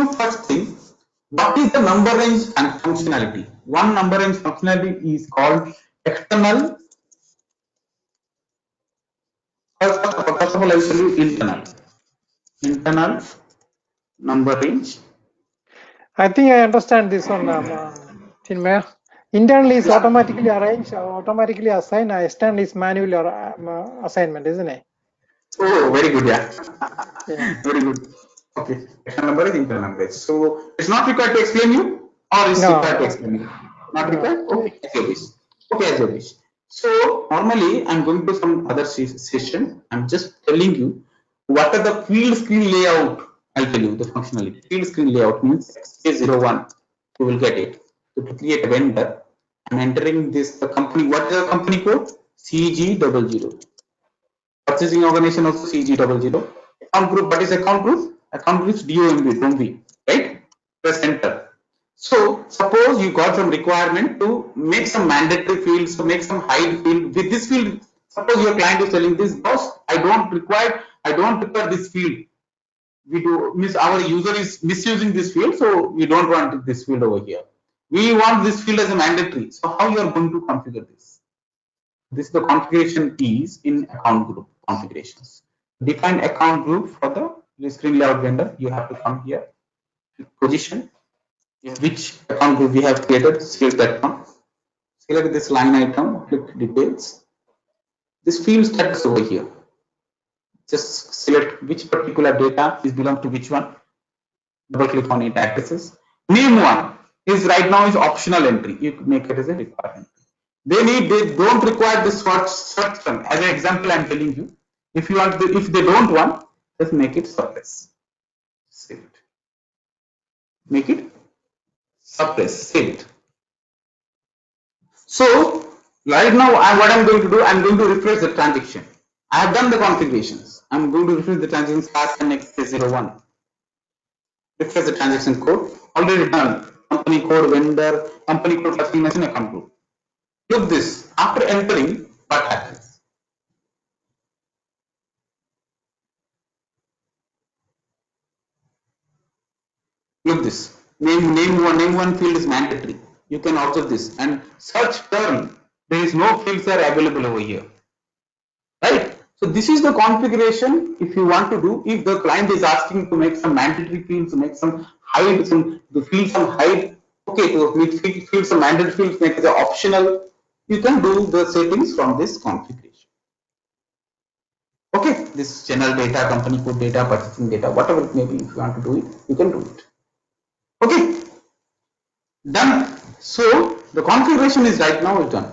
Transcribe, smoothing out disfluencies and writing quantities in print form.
you first thing, what is the number range and functionality? One number range functionality is called external. First of all, I will tell you internal number range. I think I understand this one. Internally is automatically arranged, automatically assigned. External is manual assignment, isn't it? Oh, very good, yeah. Very good. Okay, external number is internal number. So it's not required to explain you, or is required to explain you? Not required. Okay, as you wish. Okay, as you wish. So normally I'm going to some other session. I'm just telling you what are the field screen layout. I'll tell you the functionality. Field screen layout means XK01. You will get it. So to create a vendor, I'm entering this the company. What is the company code? CG00. Purchasing organization also CG00. Account group. What is account group? Account group is DOMB. Don't be right. Press enter. So suppose you got some requirement to make some mandatory fields, to make some hide field. With this field, suppose your client is telling this, boss, I don't require this field. We do miss our user is misusing this field, so we don't want this field over here. We want this field as a mandatory. So how you are going to configure this? This the configuration is in account group configurations. Define account group for the screen layout vendor. You have to come here, position. Which account group we have created, select that one. Select this line item, click details. This field status over here. Just select which particular data is belong to which one. Double click on it, accesses. Name one is right now is optional entry. You can make it as a requirement. They don't require this search term. As an example, I'm telling you. If you want, if they don't want, just make it suppress. Save it. Make it suppress. Save it. So right now, what I'm going to do, I'm going to refresh the transaction. I have done the configurations. I'm going to refresh the transaction past and XK01. Refresh the transaction code. Already done. Company code, vendor, company code, first name, account group. Look this. After entering, what happens? Look this. Name one field is mandatory. You can observe this. And search term, there is no fields are available over here. Right? So this is the configuration if you want to do. If the client is asking to make some mandatory fields, to make some hide, to field some hide. Okay, to make field some mandatory fields, make it optional. You can do the settings from this configuration. Okay, this general data, company code data, purchasing data, whatever it may be, if you want to do it, you can do it. Okay, done. So the configuration is right now done.